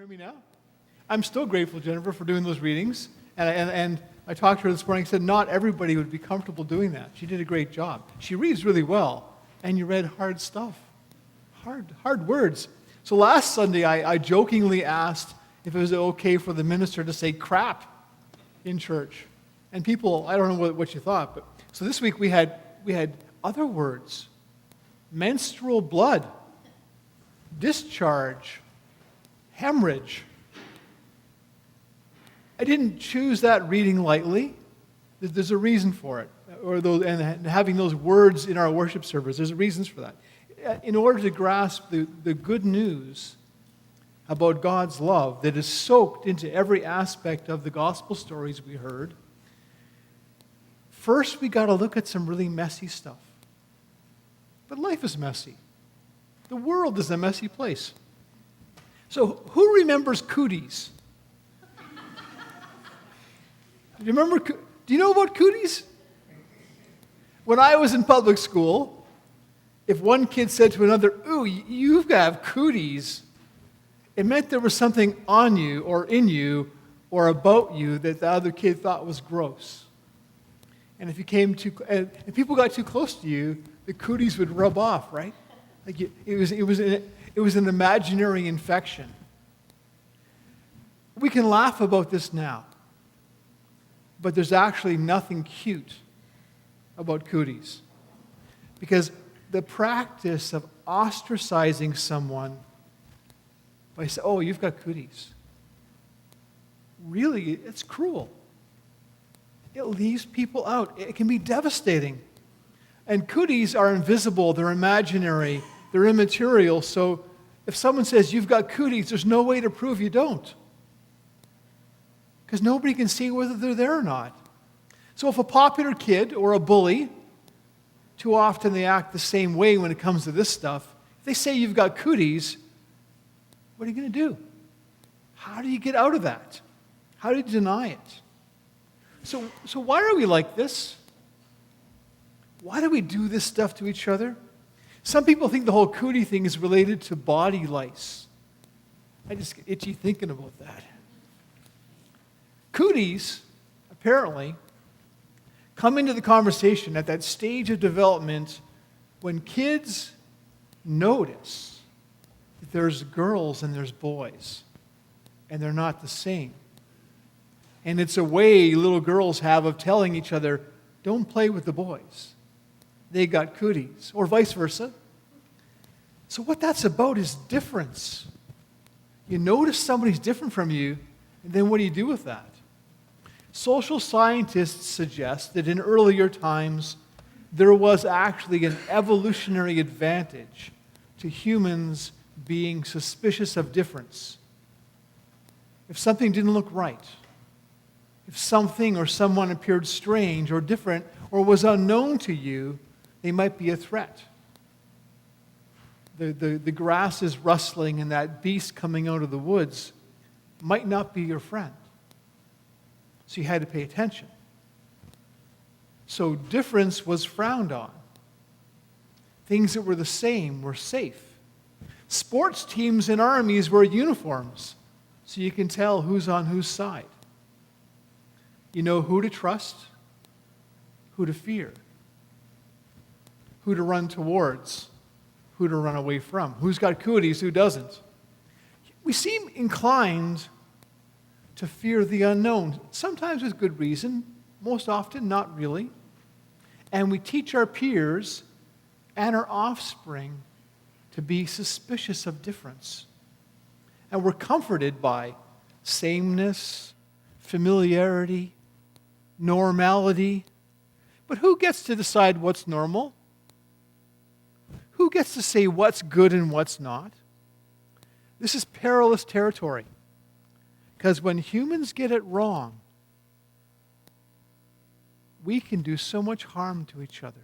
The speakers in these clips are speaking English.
hear me now? I'm still grateful, Jennifer, for doing those readings. And I talked to her this morning and said not everybody would be comfortable doing that. She did a great job. She reads really well, and you read hard stuff, hard words. So last Sunday, I jokingly asked if it was okay for the minister to say crap in church. And people, I don't know what you thought, but so this week we had other words. Menstrual blood, discharge, hemorrhage. I didn't choose that reading lightly. There's a reason for it. And having those words in our worship service, there's reasons for that. In order to grasp the good news about God's love that is soaked into every aspect of the gospel stories we heard, first we got to look at some really messy stuff. But life is messy. The world is a messy place. So who remembers cooties? Do you know about cooties? When I was in public school, if one kid said to another, "Ooh, you've got cooties," it meant there was something on you or in you or about you that the other kid thought was gross. And if people got too close to you, the cooties would rub off, right? Like it was an imaginary infection. We can laugh about this now, but there's actually nothing cute about cooties. Because the practice of ostracizing someone by saying, "Oh, you've got cooties," really, it's cruel. It leaves people out. It can be devastating. And cooties are invisible, they're imaginary, they're immaterial, so if someone says you've got cooties, there's no way to prove you don't. Because nobody can see whether they're there or not. So if a popular kid or a bully, too often they act the same way when it comes to this stuff, if they say you've got cooties, what are you going to do? How do you get out of that? How do you deny it? So why are we like this? Why do we do this stuff to each other? Some people think the whole cootie thing is related to body lice. I just get itchy thinking about that. Cooties, apparently, come into the conversation at that stage of development when kids notice that there's girls and there's boys, and they're not the same. And it's a way little girls have of telling each other, "Don't play with the boys. They got cooties," or vice versa. So what that's about is difference. You notice somebody's different from you, and then what do you do with that? Social scientists suggest that in earlier times, there was actually an evolutionary advantage to humans being suspicious of difference. If something didn't look right, if something or someone appeared strange or different or was unknown to you, they might be a threat. The grass is rustling and that beast coming out of the woods might not be your friend. So you had to pay attention. So difference was frowned on. Things that were the same were safe. Sports teams and armies wear uniforms, so you can tell who's on whose side. You know who to trust, who to fear, who to run towards, who to run away from, who's got cooties, who doesn't. We seem inclined to fear the unknown, sometimes with good reason, most often not really. And we teach our peers and our offspring to be suspicious of difference. And we're comforted by sameness, familiarity, normality. But who gets to decide what's normal? Who gets to say what's good and what's not? This is perilous territory. Because when humans get it wrong, we can do so much harm to each other.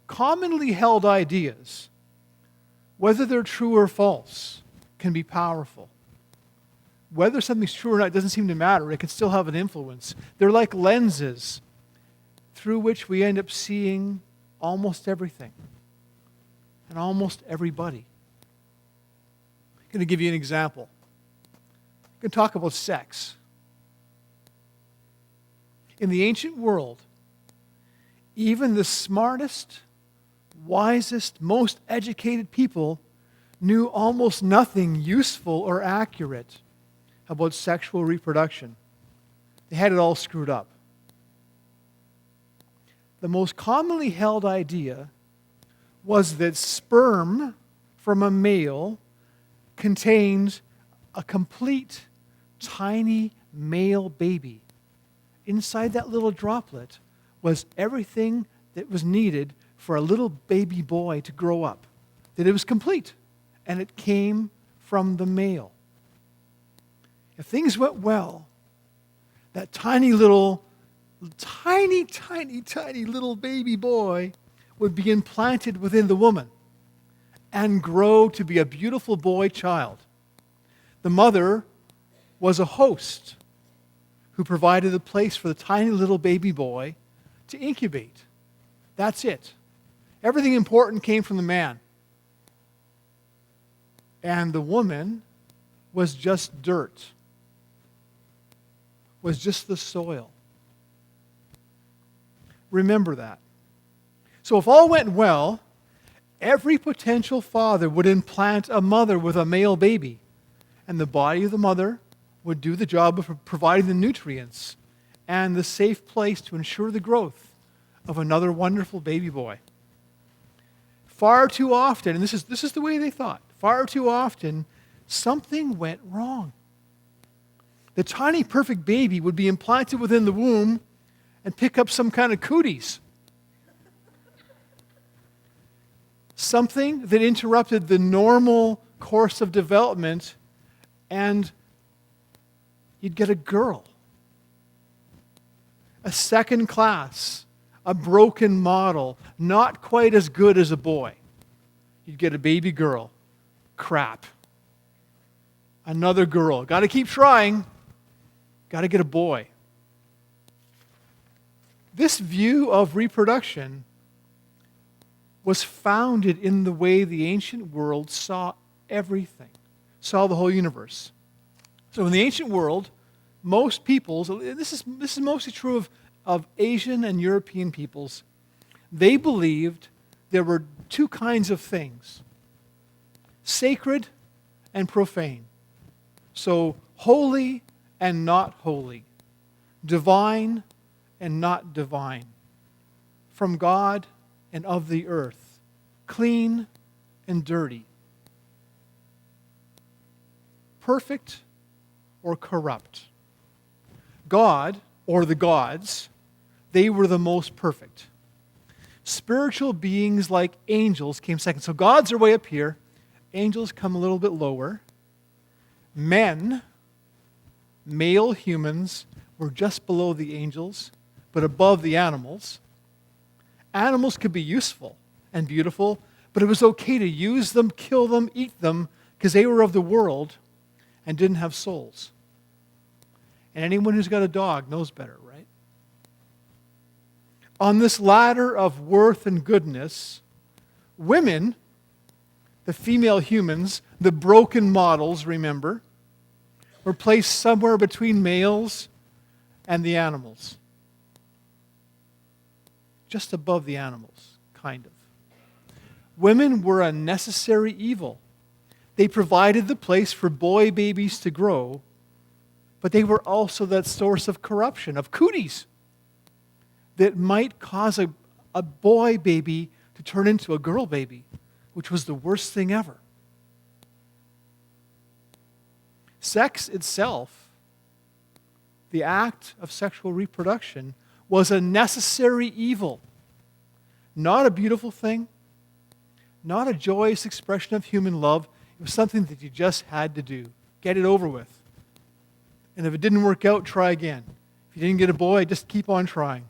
Commonly held ideas, whether they're true or false, can be powerful. Whether something's true or not doesn't seem to matter. It can still have an influence. They're like lenses through which we end up seeing almost everything and almost everybody. I'm going to give you an example. I'm going to talk about sex. In the ancient world, even the smartest, wisest, most educated people knew almost nothing useful or accurate about sexual reproduction. They had it all screwed up. The most commonly held idea was that sperm from a male contained a complete, tiny male baby. Inside that little droplet was everything that was needed for a little baby boy to grow up. That it was complete, and it came from the male. If things went well, that tiny little baby boy would be implanted within the woman and grow to be a beautiful boy child. The mother was a host who provided a place for the tiny little baby boy to incubate. That's it. Everything important came from the man. And the woman was just dirt, was just the soil. Remember that. So if all went well, every potential father would implant a mother with a male baby, and the body of the mother would do the job of providing the nutrients and the safe place to ensure the growth of another wonderful baby boy. Far too often, and this is the way they thought, far too often, something went wrong. The tiny perfect baby would be implanted within the womb and pick up some kind of cooties. Something that interrupted the normal course of development, and you'd get a girl. A second class, a broken model, not quite as good as a boy. You'd get a baby girl. Crap. Another girl. Got to keep trying. Got to get a boy. This view of reproduction was founded in the way the ancient world saw everything, saw the whole universe. So in the ancient world, most peoples, this is mostly true of Asian and European peoples, they believed there were two kinds of things, sacred and profane. So holy and not holy, divine and not divine, from God and of the earth, clean and dirty, perfect or corrupt. God, or the gods, they were the most perfect. Spiritual beings like angels came second. So gods are way up here. Angels come a little bit lower. Men, male humans, were just below the angels, but above the animals. Animals could be useful and beautiful, but it was okay to use them, kill them, eat them, because they were of the world and didn't have souls. And anyone who's got a dog knows better, right? On this ladder of worth and goodness, women, the female humans, the broken models, remember, were placed somewhere between males and the animals. Just above the animals, kind of. Women were a necessary evil. They provided the place for boy babies to grow, but they were also that source of corruption, of cooties, that might cause a boy baby to turn into a girl baby, which was the worst thing ever. Sex itself, the act of sexual reproduction, was a necessary evil, not a beautiful thing, not a joyous expression of human love. It was something that you just had to do. Get it over with. And if it didn't work out, try again. If you didn't get a boy, just keep on trying.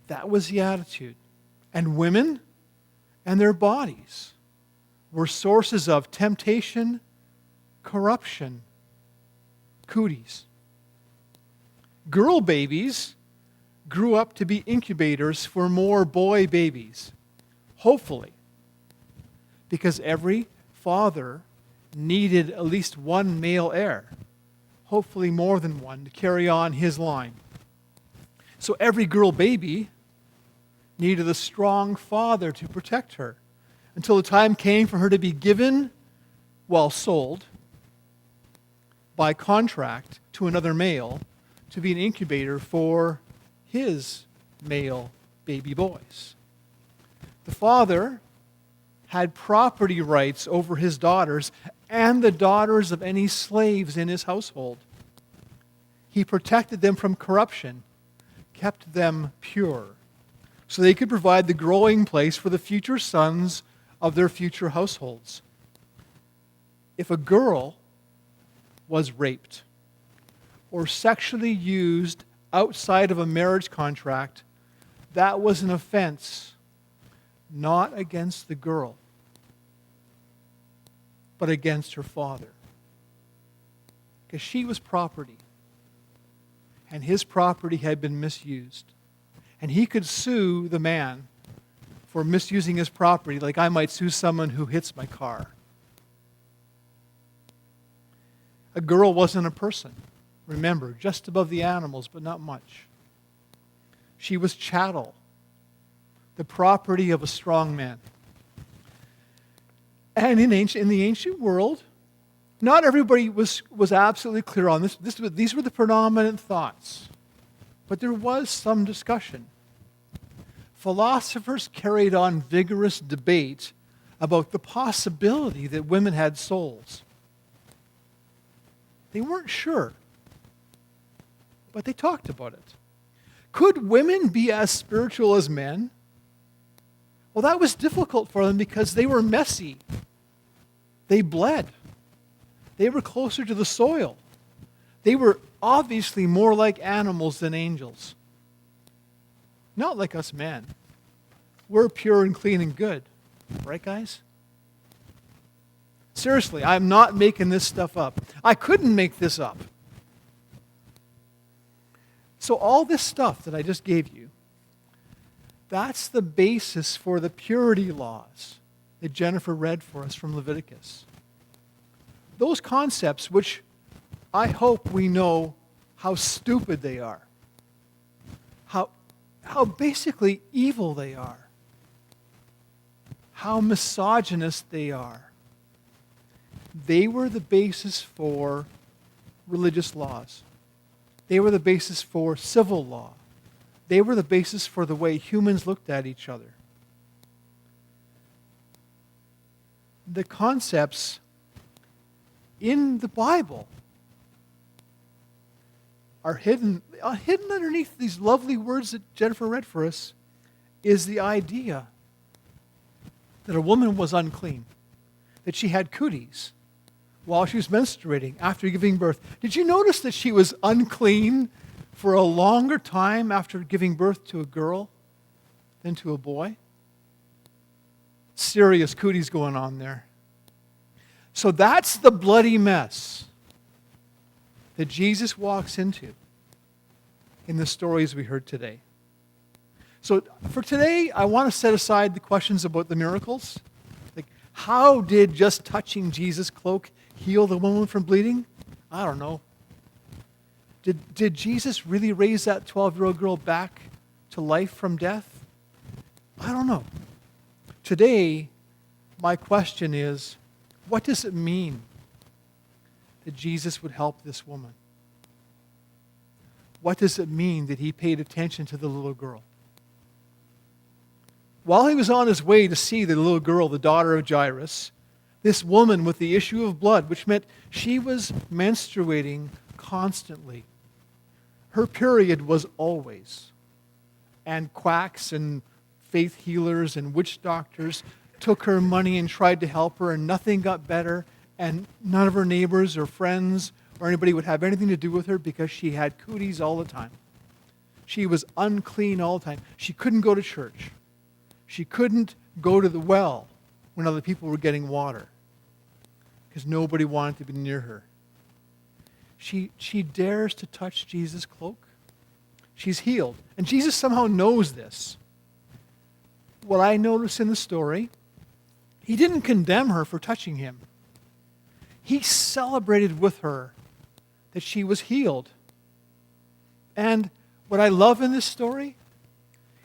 That was the attitude. And women and their bodies were sources of temptation, corruption, cooties. Girl babies grew up to be incubators for more boy babies, hopefully, because every father needed at least one male heir, hopefully more than one, to carry on his line. So every girl baby needed a strong father to protect her until the time came for her to be given, well, sold by contract to another male to be an incubator for his male baby boys. The father had property rights over his daughters and the daughters of any slaves in his household. He protected them from corruption, kept them pure, so they could provide the growing place for the future sons of their future households. If a girl was raped or sexually used outside of a marriage contract, that was an offense not against the girl, but against her father. Because she was property, and his property had been misused. And he could sue the man for misusing his property, like I might sue someone who hits my car. A girl wasn't a person. Remember, just above the animals, but not much. She was chattel, the property of a strong man. And in the ancient world, not everybody was absolutely clear on this. These were the predominant thoughts. But there was some discussion. Philosophers carried on vigorous debate about the possibility that women had souls. They weren't sure, but they talked about it. Could women be as spiritual as men? Well, that was difficult for them because they were messy. They bled. They were closer to the soil. They were obviously more like animals than angels. Not like us men. We're pure and clean and good. Right, guys? Seriously, I'm not making this stuff up. I couldn't make this up. So all this stuff that I just gave you, that's the basis for the purity laws that Jennifer read for us from Leviticus. Those concepts, which I hope we know how stupid they are, how basically evil they are, how misogynist they are. They were the basis for religious laws. They were the basis for civil law. They were the basis for the way humans looked at each other. The concepts in the Bible are hidden underneath these lovely words that Jennifer read for us is the idea that a woman was unclean, that she had cooties while she was menstruating after giving birth. Did you notice that she was unclean for a longer time after giving birth to a girl than to a boy? Serious cooties going on there. So that's the bloody mess that Jesus walks into in the stories we heard today. So for today, I want to set aside the questions about the miracles. Like, how did just touching Jesus' cloak heal the woman from bleeding? I don't know. Did Jesus really raise that 12-year-old girl back to life from death? I don't know. Today, my question is, what does it mean that Jesus would help this woman? What does it mean that he paid attention to the little girl? While he was on his way to see the little girl, the daughter of Jairus, this woman with the issue of blood, which meant she was menstruating constantly. Her period was always. And quacks and faith healers and witch doctors took her money and tried to help her, and nothing got better, and none of her neighbors or friends or anybody would have anything to do with her because she had cooties all the time. She was unclean all the time. She couldn't go to church. She couldn't go to the well when other people were getting water because nobody wanted to be near her. She dares to touch Jesus' cloak. She's healed. And Jesus somehow knows this. What I notice in the story, He didn't condemn her for touching him. He celebrated with her that she was healed. And what I love in this story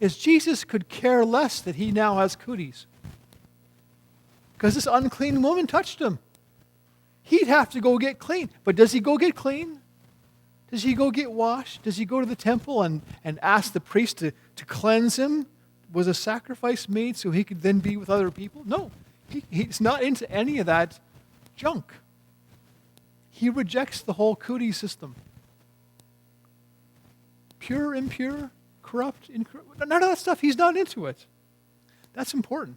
is Jesus could care less that he now has cooties, because this unclean woman touched him. He'd have to go get clean. But does he go get clean? Does he go get washed? Does he go to the temple and ask the priest to cleanse him? Was a sacrifice made so he could then be with other people? No. He's not into any of that junk. He rejects the whole cootie system. Pure, impure, corrupt, incorrupt. None of that stuff, he's not into it. That's important.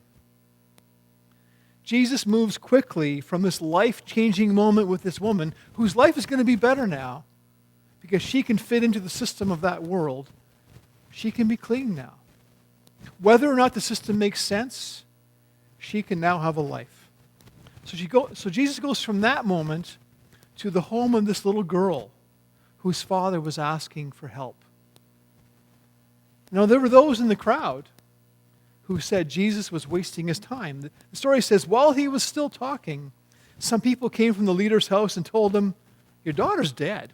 Jesus moves quickly from this life-changing moment with this woman, whose life is going to be better now, because she can fit into the system of that world. She can be clean now. Whether or not the system makes sense, she can now have a life. So Jesus goes from that moment to the home of this little girl whose father was asking for help. Now, there were those in the crowd who said Jesus was wasting his time. The story says, while he was still talking, some people came from the leader's house and told him, "Your daughter's dead.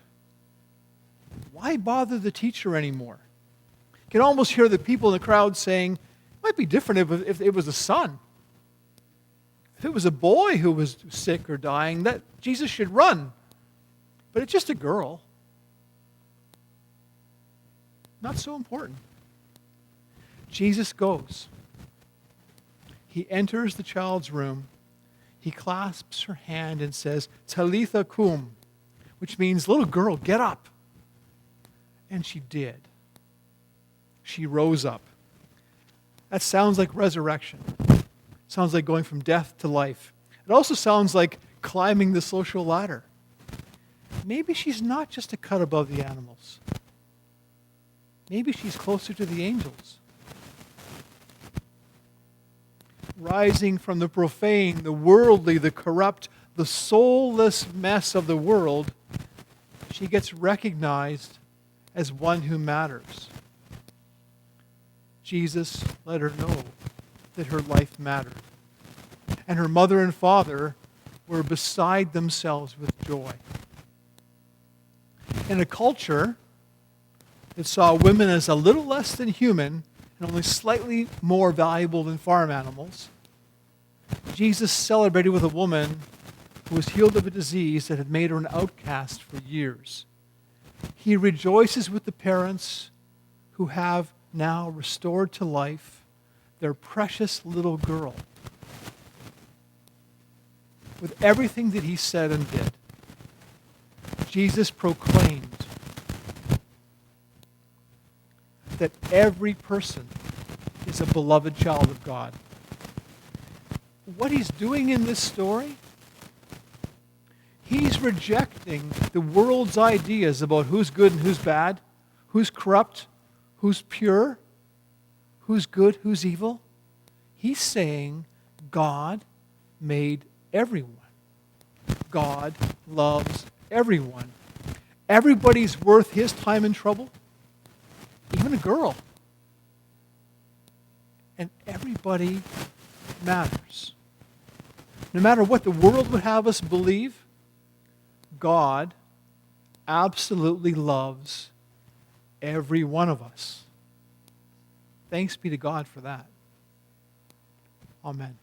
Why bother the teacher anymore?" You can almost hear the people in the crowd saying, it might be different if it was a son. If it was a boy who was sick or dying, that Jesus should run. But it's just a girl. Not so important. Jesus goes. He enters the child's room. He clasps her hand and says, "Talitha cum," which means, "Little girl, get up." And she did. She rose up. That sounds like resurrection. Sounds like going from death to life. It also sounds like climbing the social ladder. Maybe she's not just a cut above the animals. Maybe she's closer to the angels. Rising from the profane, the worldly, the corrupt, the soulless mess of the world, she gets recognized as one who matters. Jesus let her know that her life mattered. And her mother and father were beside themselves with joy. In a culture that saw women as a little less than human and only slightly more valuable than farm animals, Jesus celebrated with a woman who was healed of a disease that had made her an outcast for years. He rejoices with the parents who have now restored to life their precious little girl. With everything that he said and did, Jesus proclaimed that every person is a beloved child of God. What he's doing in this story, he's rejecting the world's ideas about who's good and who's bad, who's corrupt, who's pure, who's good, who's evil. He's saying God made everyone. God loves everyone. Everybody's worth his time and trouble, even a girl. And everybody matters. No matter what the world would have us believe, God absolutely loves every one of us. Thanks be to God for that. Amen.